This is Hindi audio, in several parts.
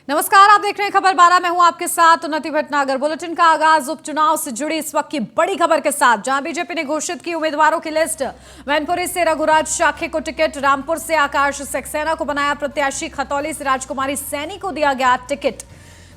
नमस्कार, आप देख रहे हैं खबर 12। मैं हूं आपके साथ उन्नति भटनागर। बुलेटिन का आगाज उपचुनाव से जुड़ी इस वक्त की बड़ी खबर के साथ, जहां बीजेपी ने घोषित की उम्मीदवारों की लिस्ट। मैनपुरी से रघुराज शाखे को टिकट, रामपुर से आकाश सक्सेना को बनाया प्रत्याशी, खतौली से राजकुमारी सैनी को दिया गया टिकट।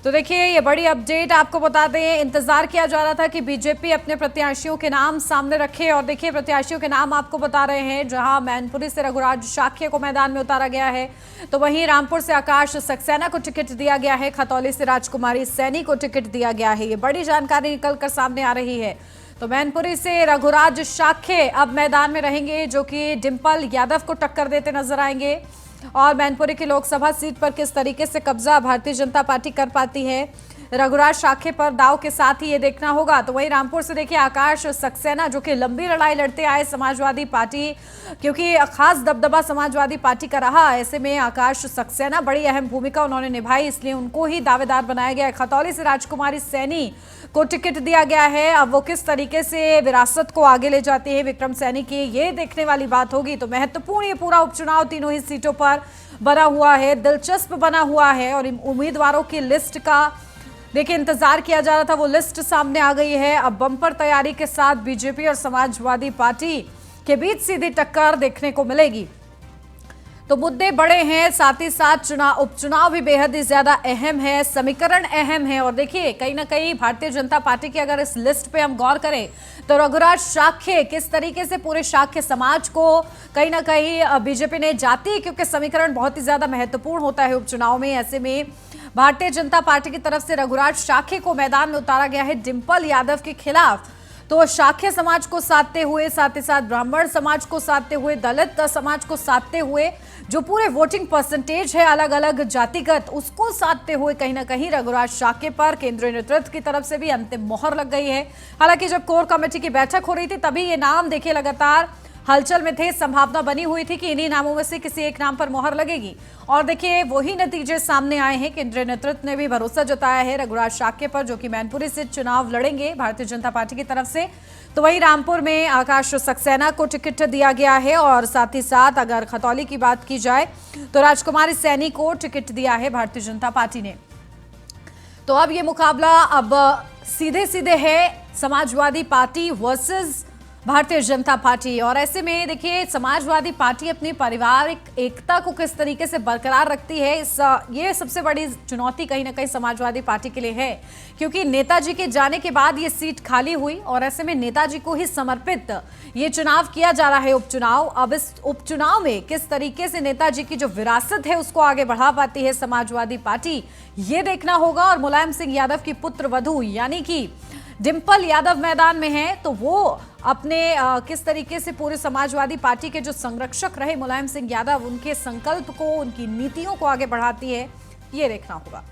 तो देखिए, ये बड़ी अपडेट आपको बता दें। इंतजार किया जा रहा था कि बीजेपी अपने प्रत्याशियों के नाम सामने रखे, और देखिए प्रत्याशियों के नाम आपको बता रहे हैं। जहां मैनपुरी से रघुराज शाक्य को मैदान में उतारा गया है, तो वहीं रामपुर से आकाश सक्सेना को टिकट दिया गया है, खतौली से राजकुमारी सैनी को टिकट दिया गया है। ये बड़ी जानकारी निकलकर सामने आ रही है। तो मैनपुरी से रघुराज शाक्य अब मैदान में रहेंगे, जो कि डिंपल यादव को टक्कर देते नजर आएंगे। और मैनपुरी की लोकसभा सीट पर किस तरीके से कब्जा भारतीय जनता पार्टी कर पाती है, रघुराज शाखे पर दाव के साथ ही ये देखना होगा। तो वहीं रामपुर से देखिए आकाश सक्सेना, जो कि लंबी लड़ाई लड़ते आए समाजवादी पार्टी, क्योंकि खास दबदबा समाजवादी पार्टी का रहा, ऐसे में आकाश सक्सेना बड़ी अहम भूमिका उन्होंने निभाई, इसलिए उनको ही दावेदार बनाया गया है। खतौली से राजकुमारी सैनी को टिकट दिया गया है। अब वो किस तरीके से विरासत को आगे ले जाती है विक्रम सैनी की, ये देखने वाली बात होगी। तो महत्वपूर्ण ये पूरा उपचुनाव तीनों ही सीटों पर बना हुआ है, दिलचस्प बना हुआ है। और उम्मीदवारों की लिस्ट का देखिए इंतजार किया जा रहा था, वो लिस्ट सामने आ गई है। अब बम्पर तैयारी के साथ बीजेपी और समाजवादी पार्टी के बीच सीधी टक्कर देखने को मिलेगी। तो मुद्दे बड़े हैं, साथ ही साथ उपचुनाव भी बेहद ही ज्यादा अहम है, समीकरण अहम है। और देखिए कहीं ना कहीं भारतीय जनता पार्टी की अगर इस लिस्ट पे हम गौर करें, तो रघुराज शाक्य किस तरीके से पूरे शाक्य समाज को कहीं ना कहीं बीजेपी ने जाति, क्योंकि समीकरण बहुत ही ज्यादा महत्वपूर्ण होता है उपचुनाव में। ऐसे में भारतीय जनता पार्टी की तरफ से रघुराज शाक्य को मैदान में उतारा गया है डिंपल यादव के खिलाफ। तो शाक्य समाज को साधते हुए, साथ ही साथ ब्राह्मण समाज को साधते हुए, दलित समाज को साधते हुए, जो पूरे वोटिंग परसेंटेज है अलग अलग जातिगत, उसको साधते हुए कहीं ना कहीं रघुराज शाक्य पर केंद्रीय नेतृत्व की तरफ से भी अंतिम मोहर लग गई है। हालांकि जब कोर कमेटी की बैठक हो रही थी, तभी ये नाम देखिए लगातार हलचल में थे। संभावना बनी हुई थी कि इन्हीं नामों में से किसी एक नाम पर मोहर लगेगी, और देखिए वही नतीजे सामने आए हैं। केंद्रीय नेतृत्व ने भी भरोसा जताया है रघुराज शाक्य पर, जो कि मैनपुरी से चुनाव लड़ेंगे भारतीय जनता पार्टी की तरफ से। तो वहीं रामपुर में आकाश सक्सेना को टिकट दिया गया है, और साथ ही साथ अगर खतौली की बात की जाए तो राजकुमारी सैनी को टिकट दिया है भारतीय जनता पार्टी ने। तो अब ये मुकाबला अब सीधे सीधे है, Samajwadi party versus Bharatiya Janata party. और ऐसे में देखिए समाजवादी पार्टी अपनी पारिवारिक एकता को किस तरीके से बरकरार रखती है, ये सबसे बड़ी चुनौती कहीं ना कहीं समाजवादी पार्टी के लिए है, क्योंकि नेताजी के जाने के बाद ये सीट खाली हुई, और ऐसे में नेताजी को ही समर्पित ये चुनाव किया जा रहा है उपचुनाव। अब इस उपचुनाव में किस तरीके से नेताजी की जो विरासत है उसको आगे बढ़ा पाती है समाजवादी पार्टी, ये देखना होगा। और मुलायम सिंह यादव की पुत्र वधू यानी कि डिंपल यादव मैदान में है, तो वो अपने किस तरीके से पूरे समाजवादी पार्टी के जो संरक्षक रहे मुलायम सिंह यादव, उनके संकल्प को, उनकी नीतियों को आगे बढ़ाती है, ये देखना होगा।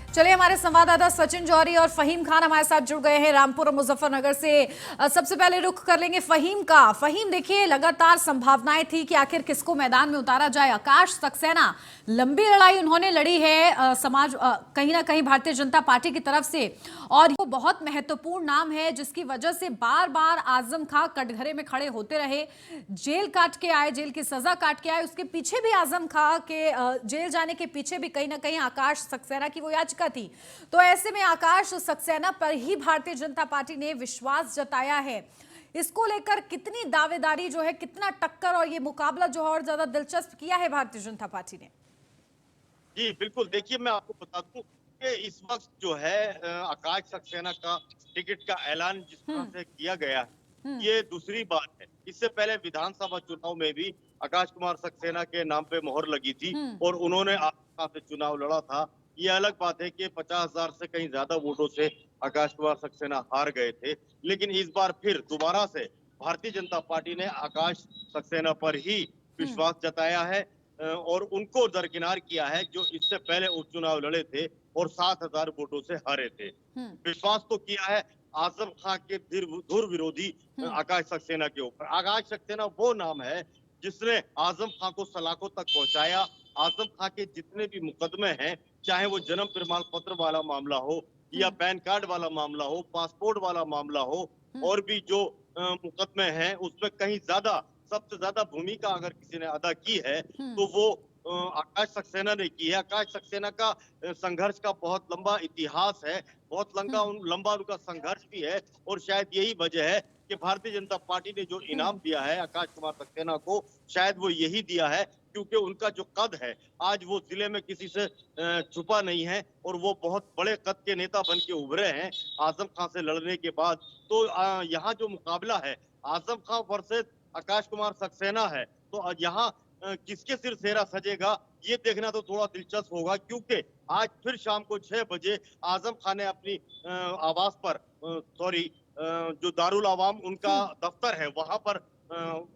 चलिए, हमारे संवाददाता सचिन जौहरी और फहीम खान हमारे साथ जुड़ गए हैं रामपुर और मुजफ्फरनगर से। सबसे पहले रुख कर लेंगे फहीम का। फहीम, देखिए लगातार संभावनाएं थी कि आखिर किसको मैदान में उतारा जाए। आकाश सक्सेना लंबी लड़ाई उन्होंने लड़ी है कहीं ना कहीं भारतीय जनता पार्टी की तरफ से, और वो बहुत महत्वपूर्ण नाम है, जिसकी वजह से बार बार आजम खां कटघरे में खड़े होते रहे, जेल काट के आए, जेल की सजा काट के आए। उसके पीछे भी आजम खां के जेल जाने के पीछे भी कहीं ना कहीं आकाश सक्सेना की वो याचिका थी। तो ऐसे में आकाश सक्सेना पर ही भारतीय जनता पार्टी ने विश्वास जताया है। इसको लेकर कितनी दावेदारी जो है, कितना टक्कर, और ये मुकाबला जो है और ज्यादा दिलचस्प किया है भारतीय जनता पार्टी ने। जी बिल्कुल, देखिए मैं आपको बता दूं कि इस वक्त जो है आकाश सक्सेना का टिकट का ऐलान जिस तरह से किया गया है, ये दूसरी बात है। इससे पहले विधानसभा चुनाव में भी आकाश कुमार सक्सेना के नाम पे मोहर लगी थी और उन्होंने आसपास से चुनाव लड़ा था। ये अलग बात है कि 50,000 से कहीं ज्यादा वोटों से आकाश कुमार सक्सेना हार गए थे, लेकिन इस बार फिर दोबारा से भारतीय जनता पार्टी ने आकाश सक्सेना पर ही विश्वास जताया है और उनको दरकिनार किया है, जो इससे पहले उपचुनाव लड़े थे और 7,000 वोटों से हारे थे। विश्वास तो किया है आजम खां के धुर विरोधी आकाश सक्सेना के ऊपर। आकाश सक्सेना वो नाम है जिसने आजम खां को सलाखों तक पहुंचाया। आजम खां के जितने भी मुकदमे हैं, चाहे वो जन्म प्रमाण पत्र वाला मामला हो या पैन कार्ड वाला मामला हो, पासपोर्ट वाला मामला हो, और भी जो मुकदमे हैं, उसमें कहीं ज्यादा सबसे ज्यादा भूमिका अगर किसी ने अदा की है तो वो आकाश सक्सेना ने की है। आकाश सक्सेना का संघर्ष का बहुत लंबा इतिहास है, बहुत लंबा उनका संघर्ष भी है और शायद यही वजह है कि भारतीय जनता पार्टी ने जो इनाम दिया है आकाश कुमार सक्सेना को, शायद वो यही दिया है क्योंकि उनका जो कद है, आज वो जिले में किसी से छुपा नहीं है और वो बहुत बड़े कद के नेता बन के उभरे हैं आजम खान से लड़ने के बाद। तो यहाँ जो मुकाबला है आजम खान वर्सेस आकाश कुमार सक्सेना है, तो यहाँ किसके सिर सेहरा सजेगा ये देखना तो थोड़ा दिलचस्प होगा, क्योंकि आज फिर शाम को 6 बजे आजम खान ने अपनी आवास पर जो दारुल आवाम उनका दफ्तर है वहां पर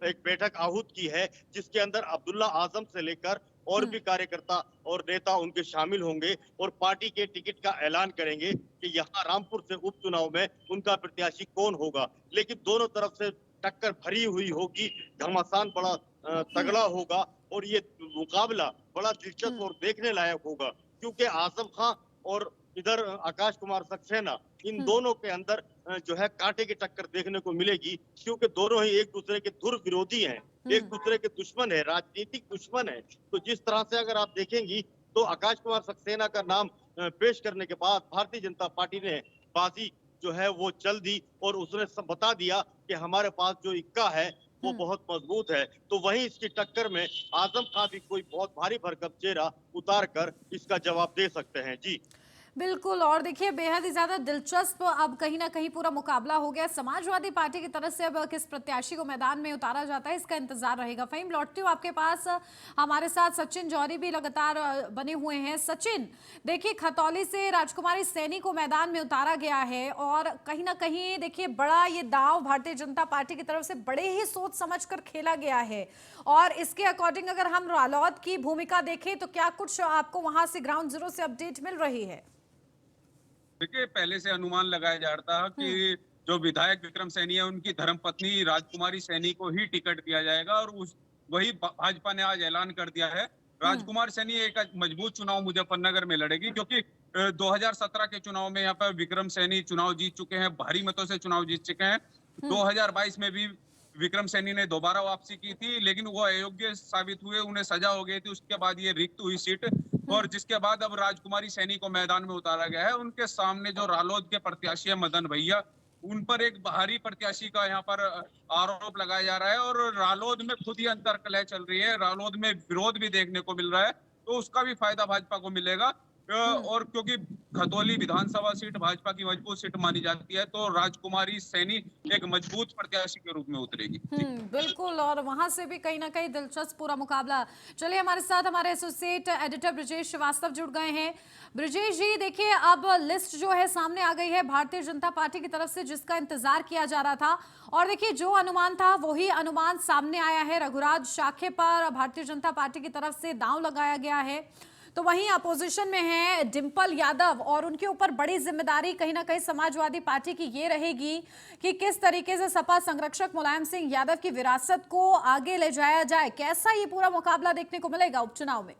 एक बैठक आहूत की है, जिसके अंदर अब्दुल्ला आजम से लेकर और भी कार्यकर्ता और नेता उनके शामिल होंगे और पार्टी के टिकट का ऐलान करेंगे कि यहाँ रामपुर से उपचुनाव में उनका प्रत्याशी कौन होगा। लेकिन दोनों तरफ से टक्कर भरी हुई होगी, घमासान बड़ा तगड़ा होगा और ये मुकाबला बड़ा दिलचस्प और देखने लायक होगा, क्योंकि आजम खान और इधर आकाश कुमार सक्सेना, इन दोनों के अंदर जो है कांटे की टक्कर देखने को मिलेगी, क्योंकि दोनों ही एक दूसरे के धुर विरोधी हैं, एक दूसरे के दुश्मन है, राजनीतिक दुश्मन है। तो जिस तरह से अगर आप देखेंगी तो आकाश कुमार सक्सेना का नाम पेश करने के बाद भारतीय जनता पार्टी ने बाजी जो है वो चल दी और उसने सब बता दिया कि हमारे पास जो इक्का है वो बहुत मजबूत है। तो वहीं इसकी टक्कर में आजम खान भी कोई बहुत भारी भरकम चेहरा उतार कर इसका जवाब दे सकते हैं। जी बिल्कुल। और देखिए बेहद ही ज्यादा दिलचस्प अब कहीं ना कहीं पूरा मुकाबला हो गया। समाजवादी पार्टी की तरफ से अब किस प्रत्याशी को मैदान में उतारा जाता है इसका इंतजार रहेगा। फहीम, लौटती हूँ आपके पास। हमारे साथ सचिन जौहरी भी लगातार बने हुए हैं। सचिन, देखिए खतौली से राजकुमारी सैनी को मैदान में उतारा गया है और कहीं ना कहीं देखिए बड़ा ये दांव भारतीय जनता पार्टी की तरफ से बड़े ही सोच समझ कर खेला गया है। और इसके अकॉर्डिंग अगर हम रालौद की भूमिका देखें तो क्या कुछ आपको वहां से ग्राउंड जीरो से अपडेट मिल रही है? देखिए, पहले से अनुमान लगाया जा रहा था कि जो विधायक विक्रम सैनी है उनकी धर्मपत्नी राजकुमारी सैनी को ही टिकट दिया जाएगा और वही भाजपा ने आज ऐलान कर दिया है। राजकुमार सैनी एक मजबूत चुनाव मुजफ्फरनगर में लड़ेगी, क्योंकि 2017 के चुनाव में यहाँ पर विक्रम सैनी चुनाव जीत चुके हैं, भारी मतों से चुनाव जीत चुके हैं। 2022 में भी विक्रम सैनी ने दोबारा वापसी की थी, लेकिन वो अयोग्य साबित हुए, उन्हें सजा हो गई थी। उसके बाद ये रिक्त हुई सीट और जिसके बाद अब राजकुमारी सैनी को मैदान में उतारा गया है। उनके सामने जो रालोद के प्रत्याशी है मदन भैया, उन पर एक बाहरी प्रत्याशी का यहाँ पर आरोप लगाया जा रहा है और रालोद में खुद ही अंतर्कलह चल रही है, रालोद में विरोध भी देखने को मिल रहा है, तो उसका भी फायदा भाजपा को मिलेगा। और क्योंकि खतौली विधानसभा सीट भाजपा की मजबूत सीट मानी जाती है, तो राजकुमारी सैनी एक मजबूत प्रत्याशी के रूप में उतरेगी। बिल्कुल। और वहां से भी कहीं ना कहीं दिलचस्प पूरा मुकाबला। चलिए, हमारे साथ हमारे एसोसिएट एडिटर ब्रिजेश श्रीवास्तव जुड़ गए हैं। ब्रिजेश जी, देखिए अब लिस्ट जो है सामने आ गई है भारतीय जनता पार्टी की तरफ से, जिसका इंतजार किया जा रहा था। और देखिए जो अनुमान था वही अनुमान सामने आया है। रघुराज शाखे पर भारतीय जनता पार्टी की तरफ से दांव लगाया गया है। तो वहीं अपोजिशन में है डिंपल यादव और उनके ऊपर बड़ी जिम्मेदारी कहीं ना कहीं समाजवादी पार्टी की ये रहेगी कि किस तरीके से सपा संरक्षक मुलायम सिंह यादव की विरासत को आगे ले जाया जाए। कैसा ये पूरा मुकाबला देखने को मिलेगा उपचुनाव में?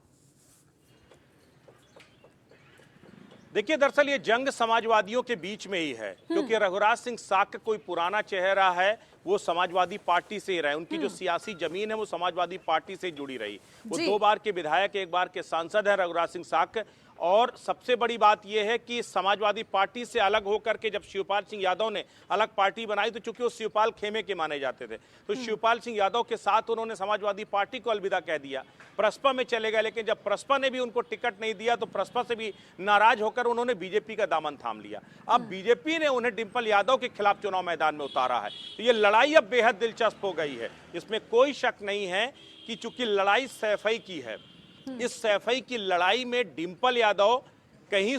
देखिए, दरअसल ये जंग समाजवादियों के बीच में ही है, क्योंकि रघुराज सिंह साक्य कोई पुराना चेहरा है, वो समाजवादी पार्टी से ही रहे। उनकी जो सियासी जमीन है वो समाजवादी पार्टी से जुड़ी रही। वो 2 बार के विधायक, 1 बार के सांसद हैं रघुराज सिंह साक्य। और सबसे बड़ी बात यह है कि समाजवादी पार्टी से अलग होकर के जब शिवपाल सिंह यादव ने अलग पार्टी बनाई, तो चूंकि वो शिवपाल खेमे के माने जाते थे, तो शिवपाल सिंह यादव के साथ उन्होंने समाजवादी पार्टी को अलविदा कह दिया, प्रसपा में चले गए। लेकिन जब प्रसपा ने भी उनको टिकट नहीं दिया तो प्रसपा से भी नाराज होकर उन्होंने बीजेपी का दामन थाम लिया। अब बीजेपी ने उन्हें डिंपल यादव के खिलाफ चुनाव मैदान में उतारा है, तो ये लड़ाई अब बेहद दिलचस्प हो गई है। इसमें कोई शक नहीं है कि चूंकि लड़ाई सैफई की है, इस सैफई की लड़ाई में डिंपल यादव कहीं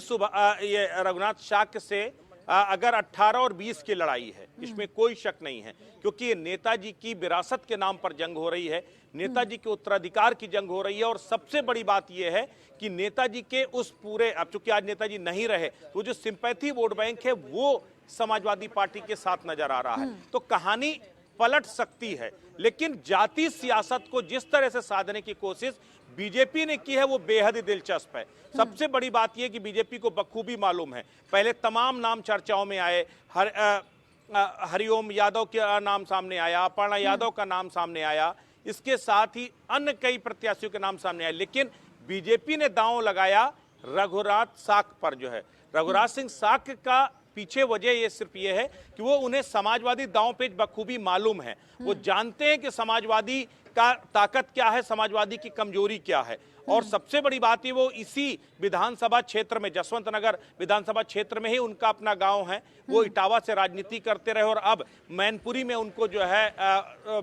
ये रघुनाथ शाक्य से अगर 18 और 20 की लड़ाई है, इसमें कोई शक नहीं है, क्योंकि ये नेताजी की विरासत के नाम पर जंग हो रही है, नेताजी के उत्तराधिकार की जंग हो रही है। और सबसे बड़ी बात यह है कि नेताजी के उस पूरे, अब चूंकि आज नेताजी नहीं रहे, तो जो सिंपैथी वोट बैंक है वो समाजवादी पार्टी के साथ नजर आ रहा है। तो कहानी पलट सकती है, लेकिन जाति सियासत को जिस तरह से साधने की कोशिश बीजेपी ने की है वो बेहद ही दिलचस्प है। सबसे बड़ी बात यह कि बीजेपी को बखूबी मालूम है, पहले तमाम नाम चर्चाओं में आए, हरिओम यादव का नाम सामने आया, अपर्णा यादव का नाम सामने आया, इसके साथ ही अन्य कई प्रत्याशियों के नाम सामने आए, लेकिन बीजेपी ने दांव लगाया रघुराज साक पर। जो है रघुराज सिंह साक का पीछे वजह ये सिर्फ ये है कि वो उन्हें समाजवादी दांव पेच बखूबी मालूम है। वो जानते हैं कि समाजवादी का ताकत क्या है, समाजवादी की कमजोरी क्या है। और सबसे बड़ी बात ये, वो इसी विधानसभा क्षेत्र में, जसवंत नगर विधानसभा क्षेत्र में ही उनका अपना गांव है। वो इटावा से राजनीति करते रहे और अब मैनपुरी में उनको जो है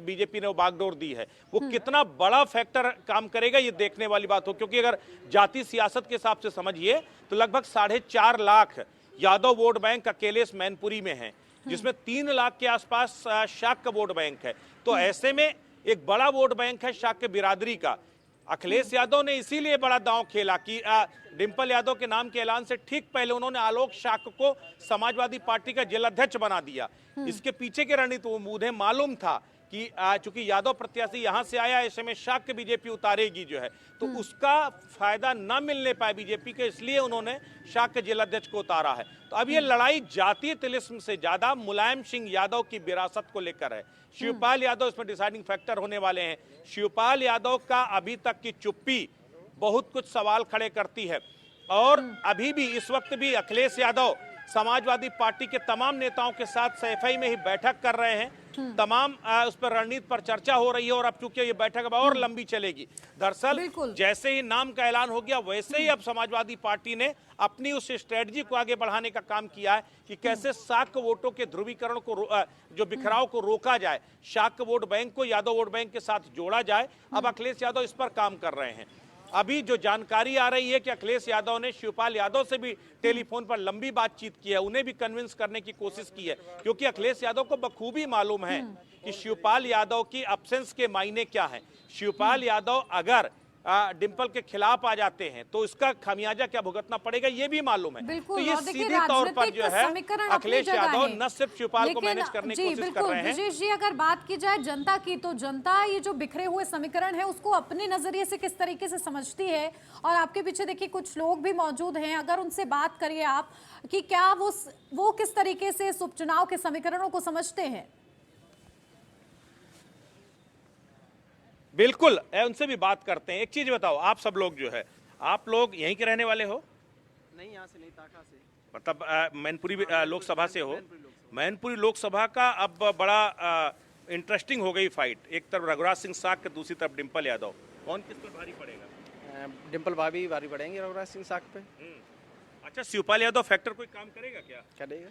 बीजेपी ने वो बागडोर दी है। वो कितना बड़ा फैक्टर काम करेगा ये देखने वाली बात हो, क्योंकि अगर जाति सियासत के हिसाब से समझिए तो लगभग 4.5 लाख यादव वोट बैंक अकेले इस मैनपुरी में है, जिसमें 3 लाख के आसपास शाक्य वोट बैंक है। तो ऐसे में एक बड़ा वोट बैंक है शाक्य बिरादरी का। अखिलेश यादव ने इसीलिए बड़ा दांव खेला कि डिंपल यादव के नाम के ऐलान से ठीक पहले उन्होंने आलोक शाक्य को समाजवादी पार्टी का जिलाध्यक्ष बना दिया। इसके पीछे की रणनीति उन्हें मालूम था कि चूंकि यादव प्रत्याशी यहां से आया, ऐसे में शाक्य बीजेपी उतारेगी जो है, तो उसका फायदा न मिलने पाए बीजेपी के, इसलिए उन्होंने शाक्य जिलाध्यक्ष को उतारा है। तो अब ये लड़ाई जातीय तिलिस्म से ज्यादा मुलायम सिंह यादव की विरासत को लेकर है। शिवपाल यादव इसमें डिसाइडिंग फैक्टर होने वाले हैं। शिवपाल यादव का अभी तक की चुप्पी बहुत कुछ सवाल खड़े करती है और अभी भी इस वक्त भी अखिलेश यादव समाजवादी पार्टी के तमाम नेताओं के साथ सैफई में ही बैठक कर रहे हैं। तमाम उस पर रणनीति पर चर्चा हो रही है और अब चूंकि ये बैठक अब और लंबी चलेगी। दरअसल जैसे ही नाम का ऐलान हो गया वैसे ही अब समाजवादी पार्टी ने अपनी उस स्ट्रेटजी को आगे बढ़ाने का काम किया है कि कैसे शाक्य वोटों के ध्रुवीकरण को जो बिखराव को रोका जाए, शाक्य वोट बैंक को यादव वोट बैंक के साथ जोड़ा जाए। अब अखिलेश यादव इस पर काम कर रहे हैं। अभी जो जानकारी आ रही है कि अखिलेश यादव ने शिवपाल यादव से भी टेलीफोन पर लंबी बातचीत की है, उन्हें भी कन्विंस करने की कोशिश की है, क्योंकि अखिलेश यादव को बखूबी मालूम है कि शिवपाल यादव की एब्सेंस के मायने क्या है। शिवपाल यादव अगर डिंपल के खिलाफ आ जाते हैं तो इसका खामियाजा क्या भुगतना पड़ेगा ये भी मालूम है। तो ये सीधे तौर पर जो है अखिलेश यादव न सिर्फ शिवपाल को मैनेज करने की कोशिश कर रहे हैं। विजेश जी, अगर बात की जाए जनता की, तो जनता ये जो बिखरे हुए समीकरण है उसको अपने नजरिए से किस तरीके से समझती है? और आपके पीछे देखिए कुछ लोग भी मौजूद हैं, अगर उनसे बात करिए आप कि क्या वो किस तरीके से इस उपचुनाव के समीकरणों को समझते हैं? बिल्कुल, उनसे भी बात करते हैं। एक चीज बताओ, आप सब लोग जो है, आप लोग यहीं के रहने वाले हो? नहीं, यहाँ से नहीं, ताका से। मतलब मैनपुरी लोकसभा से हो? मैनपुरी लोकसभा का अब बड़ा इंटरेस्टिंग हो गई फाइट। एक तरफ रघुराज सिंह साक, दूसरी तरफ डिंपल यादव। कौन किस पर भारी पड़ेगा? डिंपल भाभी भारी पड़ेंगे रघुराज सिंह साक पे। अच्छा, शिवपाल यादव फैक्टर कोई काम करेगा क्या? करेगा।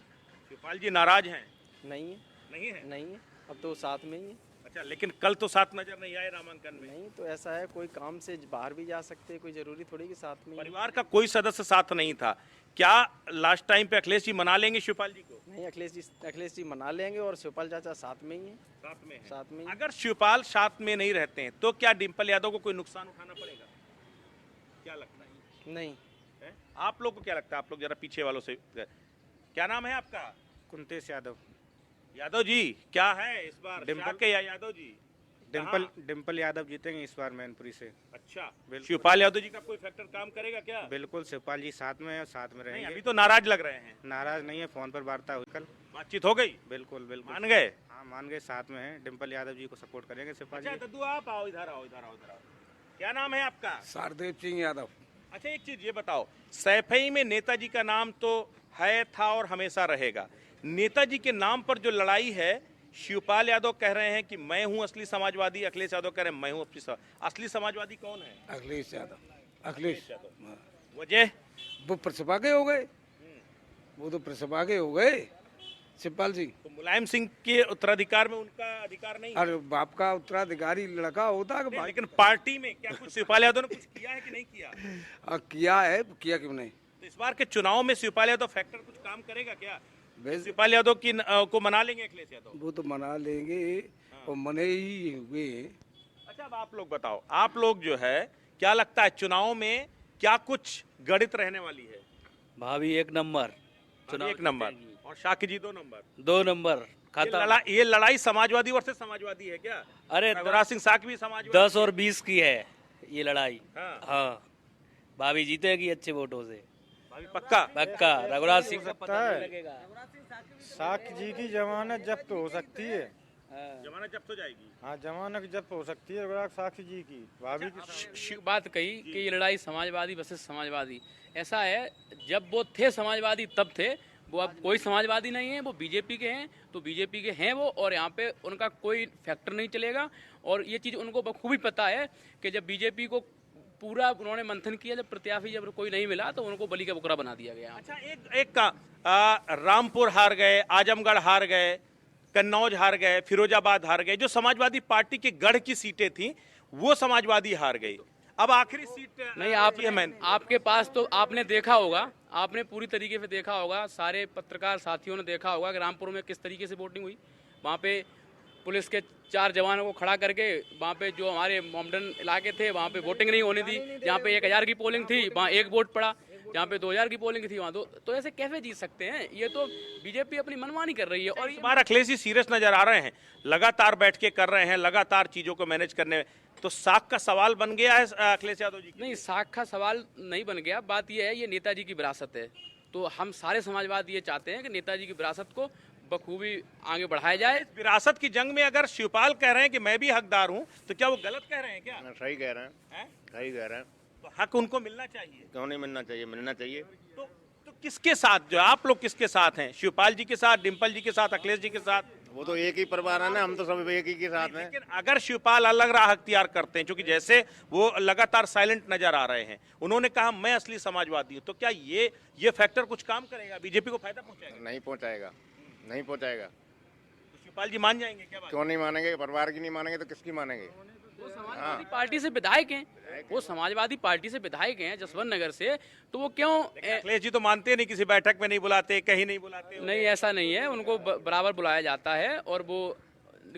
शिवपाल जी नाराज हैं? नहीं है। नहीं है? नहीं है, अब तो साथ में ही है। अच्छा, लेकिन कल तो साथ नजर नहीं आए नामांकन में। नहीं, तो ऐसा है, कोई काम से बाहर भी जा सकते हैं, कोई जरूरी थोड़ी कि साथ में। परिवार का कोई सदस्य साथ नहीं था। क्या लास्ट टाइम पे अखिलेश जी मना लेंगे शिवपाल जी को? नहीं, अखिलेश जी मना लेंगे और शिवपाल चाचा साथ में ही है। साथ में। अगर शिवपाल साथ में नहीं रहते हैं तो क्या डिंपल यादव को कोई नुकसान उठाना पड़ेगा? क्या लगता है? नहीं है? आप लोग को क्या लगता है? आप लोग जरा पीछे वालों से, क्या नाम है आपका? कुंतेश यादव। यादव जी, क्या है इस बार शाक्य या यादव जी? डिंपल यादव जीतेंगे इस बार मैनपुरी से। अच्छा, शिवपाल यादव जी का कोई फैक्टर काम करेगा क्या? बिल्कुल, शिवपाल जी साथ में है, साथ में रहेंगे। अभी तो नाराज लग रहे हैं। नाराज नहीं है, फोन पर वार्ता हुई कल, बातचीत हो गई? बिल्कुल बिल्कुल मान गए? हाँ, मान गए, साथ में है। डिंपल यादव जी को सपोर्ट करेंगे शिवपाल अच्छा जी। दद्दू, आप आओ, इधर आओ, इधर आओ, इधर आओ। क्या नाम है आपका? सरदेव सिंह यादव। अच्छा, एक चीज ये बताओ, सैफई में नेताजी का नाम तो है, था और हमेशा रहेगा। नेताजी के नाम पर जो लड़ाई है, शिवपाल यादव कह रहे हैं कि मैं हूं असली समाजवादी, अखिलेश यादव कह रहे हैं मैं हूं असली समाजवादी। कौन है? अखिलेश यादव। अखिलेश यादव। वजह? वो प्रसभा के हो गए, वो तो प्रसभा के हो गए शिवपाल जी। तो मुलायम सिंह के उत्तराधिकार में उनका अधिकार नहीं है? अरे बाप का उत्तराधिकारी लड़का होता है भाई। लेकिन पार्टी में क्या कुछ शिवपाल यादव ने कुछ किया है कि नहीं किया? किया है, किया क्यों नहीं? तो इस बार के चुनाव में शिवपाल यादव फैक्टर कुछ काम करेगा क्या? शिवपाल यादव की को मना लेंगे अखिलेश यादव? वो तो मना लेंगे और मने ही हुए। अच्छा, अब आप लोग बताओ, आप लोग जो है क्या लगता है चुनाव में क्या कुछ गणित रहने वाली है? भाभी 1 नंबर, चुनाव 1 नंबर और शाक्य जी 2 नंबर। 2 नंबर खाता। ये लड़ाई समाजवादी वर्सेस समाजवादी है क्या? अरे रघुराज सिंह साक भी समाजवादी। 10 और 20 की है ये लड़ाई। हाँ। भाभी जीतेगी अच्छे वोटों से, पक्का पक्का। रघुराज सिंह सकता है, साक जी की जमानत जब्त हो सकती है। जमानत जब्त हो जाएगी। हाँ, जमानत जब्त हो सकती है रघुराज साक्षी जी की भाभी के साथ। बात कही कि ये लड़ाई समाजवादी वर्सेस समाजवादी, ऐसा है जब वो थे समाजवादी तब थे, वो अब कोई समाजवादी नहीं है, वो बीजेपी के हैं, तो बीजेपी के हैं वो, और यहाँ पे उनका कोई फैक्टर नहीं चलेगा। और ये चीज़ उनको बखूबी पता है कि जब बीजेपी को पूरा उन्होंने मंथन किया, जब प्रत्याशी जब कोई नहीं मिला तो उनको बलि का बकरा बना दिया गया। अच्छा, रामपुर हार गए, आजमगढ़ हार गए, कन्नौज हार गए, फिरोजाबाद हार गए, जो समाजवादी पार्टी के गढ़ की सीटें थी वो समाजवादी हार गई। अब आखिरी सीट नहीं, आपके पास तो आपने देखा होगा, आपने पूरी तरीके से देखा होगा, सारे पत्रकार साथियों ने देखा होगा कि रामपुर में किस तरीके से वोटिंग हुई। वहाँ पे पुलिस के 4 जवानों को खड़ा करके वहाँ पे जो हमारे मोमडन इलाके थे वहाँ पे वोटिंग नहीं होने दी। जहाँ पे 1000 की पोलिंग थी वहाँ 1 वोट पड़ा, जहाँ पे 2000 की पोलिंग थी वहाँ 2। तो ऐसे कैसे जीत सकते हैं? ये तो बीजेपी अपनी मनमानी कर रही है। और इस बार अखिलेश जी सीरियस नजर आ रहे हैं, लगातार बैठ के कर रहे हैं, लगातार चीजों को मैनेज करने में। तो साख का सवाल बन गया है अखिलेश यादव जी? नहीं, साख का सवाल नहीं बन गया। बात यह है, ये नेताजी की विरासत है, तो हम सारे समाजवादी ये चाहते हैं कि नेताजी की विरासत को बखूबी आगे बढ़ाया जाए। विरासत की जंग में अगर शिवपाल कह रहे हैं कि मैं भी हकदार हूं, तो क्या वो गलत कह रहे हैं क्या? सही कह रहे हैं, सही कह रहे हैं। तो हक उनको मिलना चाहिए। क्यों नहीं मिलना चाहिए? मिलना चाहिए। तो किसके साथ, जो आप लोग किसके साथ हैं? शिवपाल जी के साथ, डिम्पल जी के साथ, अखिलेश जी के साथ? वो तो एक ही परिवार है ना, हम तो सब एक ही के साथ हैं। लेकिन अगर शिवपाल अलग राह अख्तियार करते हैं, क्योंकि जैसे वो लगातार साइलेंट नजर आ रहे हैं, उन्होंने कहा मैं असली समाजवादी हूँ, तो क्या ये फैक्टर कुछ काम करेगा, बीजेपी को फायदा पहुंचाएगा? नहीं पहुंचाएगा, नहीं पहुंचाएगा। तो शिवपाल जी मान जाएंगे क्या बात? क्यों नहीं मानेंगे? परिवार की नहीं मानेंगे तो किसकी मानेंगे? वो समाजवादी पार्टी से विधायक हैं, वो समाजवादी पार्टी से विधायक हैं जसवंत नगर से, तो वो क्यों अखिलेश जी तो मानते नहीं, किसी बैठक में नहीं बुलाते, कहीं नहीं बुलाते? नहीं, ऐसा नहीं है, उनको बराबर बुलाया जाता है और वो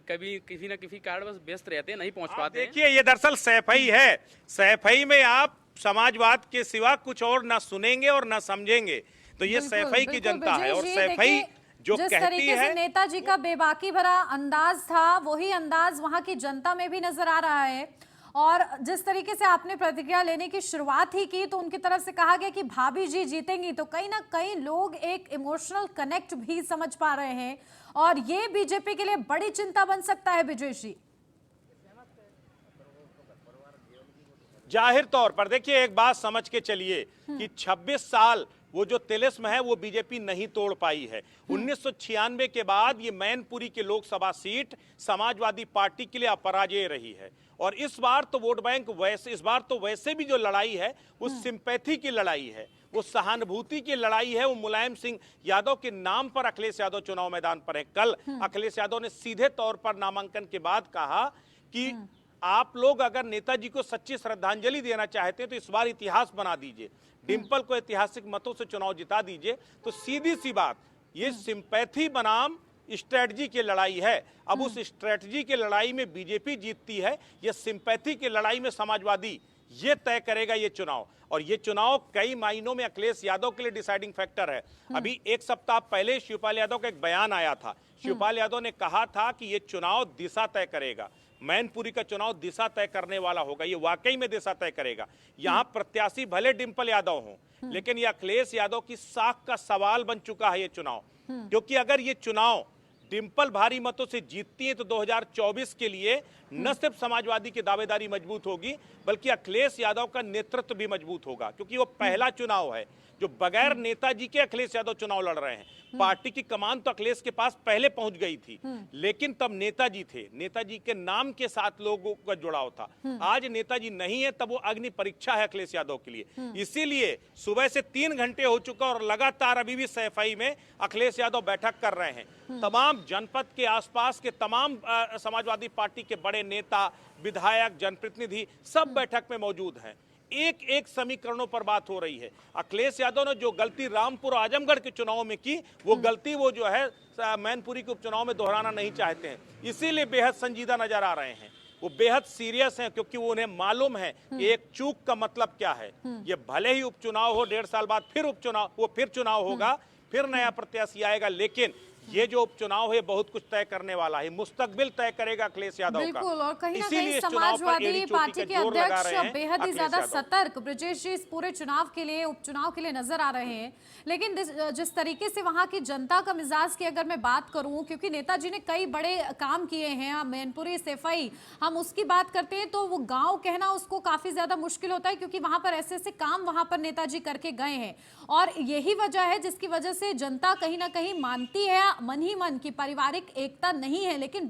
कभी किसी न किसी कारणवश व्यस्त रहते हैं, नहीं पहुंच पाते हैं। देखिए, ये दरअसल सैफई है। सैफई में आप समाजवाद के सिवा कुछ और ना सुनेंगे और ना समझेंगे। तो ये सैफई की जनता है, और सैफई जो जिस कहती तरीके है, से नेताजी का बेबाकी भरा अंदाज था, वही अंदाज वहां की जनता में भी नजर आ रहा है। और जिस तरीके से आपने प्रतिक्रिया लेने की शुरुआत ही की, तो उनकी तरफ से कहा गया कि भाभी जी जीतेंगी, तो कहीं ना कहीं लोग एक इमोशनल कनेक्ट भी समझ पा रहे हैं, और ये बीजेपी के लिए बड़ी चिंता बन सकता है। ब्रिजेश जी, जाहिर तौर पर देखिए, एक बात समझ के चलिए कि 26 साल वो जो तिलिस्म है वो बीजेपी नहीं तोड़ पाई है। 1996 के बाद ये मैनपुरी की लोकसभा सीट समाजवादी पार्टी के लिए अपराजय रही है, और इस बार तो वोट बैंक वैसे भी जो लड़ाई है वो सिंपैथी की लड़ाई है, वो सहानुभूति की लड़ाई है। वो मुलायम सिंह यादव के नाम पर अखिलेश यादव चुनाव मैदान पर है। कल अखिलेश यादव ने सीधे तौर पर नामांकन के बाद कहा कि आप लोग अगर नेताजी को सच्ची श्रद्धांजलि देना चाहते हैं तो इस बार इतिहास बना दीजिए, डिंपल को ऐतिहासिक मतों से चुनाव जिता दीजिए। तो सीधी सी बात, ये सिंपैथी बनाम स्ट्रेटजी की लड़ाई है। अब उस स्ट्रेटजी की लड़ाई में बीजेपी जीतती है या सिंपैथी की लड़ाई में समाजवादी, ये तय करेगा ये चुनाव। और ये चुनाव कई मायनों में अखिलेश यादव के लिए डिसाइडिंग फैक्टर है। अभी एक सप्ताह पहले शिवपाल यादव का एक बयान आया था। शिवपाल यादव ने कहा था कि ये चुनाव दिशा तय करेगा, मैनपुरी का चुनाव दिशा तय करने वाला होगा, ये वाकई में दिशा तय करेगा। यहाँ प्रत्याशी भले डिंपल यादव हों, लेकिन ये अखिलेश यादव की साख का सवाल बन चुका है ये चुनाव। क्योंकि अगर ये चुनाव डिंपल भारी मतों से जीतती है तो 2024 के लिए न सिर्फ समाजवादी की दावेदारी मजबूत होगी, बल्कि अखिलेश यादव का नेतृत्व भी मजबूत होगा। क्योंकि वो पहला चुनाव है जो बगैर नेताजी के अखिलेश यादव चुनाव लड़ रहे हैं। पार्टी की कमान तो अखिलेश के पास पहले पहुंच गई थी, लेकिन तब नेताजी थे, नेताजी के नाम के साथ लोगों का जुड़ाव था। आज नेताजी नहीं है, तब वो अग्नि परीक्षा है अखिलेश यादव के लिए। इसीलिए सुबह से 3 घंटे हो चुका और लगातार अभी भी सैफई में अखिलेश यादव बैठक कर रहे हैं। तमाम जनपद के आसपास के तमाम समाजवादी पार्टी के बड़े नेता, विधायक, जनप्रतिनिधि सब बैठक में मौजूद हैं। एक एक समीकरणों पर बात हो रही है। अखिलेश यादव ने जो गलती रामपुर आजमगढ़ के चुनाव में की, वो गलती वो जो है मैनपुरी के उपचुनाव में दोहराना नहीं चाहते हैं। इसीलिए बेहद संजीदा नजर आ रहे हैं, वो बेहद सीरियस हैं, क्योंकि वो उन्हें मालूम है कि एक चूक का मतलब क्या है। ये भले ही उपचुनाव हो, 1.5 साल बाद फिर उपचुनाव, वो फिर चुनाव होगा, फिर नया प्रत्याशी आएगा, लेकिन ये जो उपचुनाव है बहुत कुछ तय करने वाला है, मुस्तकबिल तय करेगा अखिलेश यादव का। बिल्कुल, और कहीं ना इसीलिए कहीं इस चुनाव पर समाजवादी एड़ी चोटी पार्टी का के जोर लगा अध्यक्ष रहे हैं बेहद ही अखिलेश ज्यादा यादव। सतर्क ब्रजेश जी इस पूरे चुनाव के लिए, उपचुनाव के लिए नजर आ रहे हैं। लेकिन जिस तरीके से वहां की जनता का मिजाज की अगर मैं बात करूं, क्योंकि नेताजी ने कई बड़े काम किए हैं, मैनपुरी सैफई हम उसकी बात करते हैं तो वो गांव कहना उसको काफी ज्यादा मुश्किल होता है, क्योंकि वहां पर ऐसे ऐसे काम वहां पर नेताजी करके गए हैं। और यही वजह है जिसकी वजह से जनता कहीं ना कहीं मानती है मन ही मन की पारिवारिक एकता नहीं है, लेकिन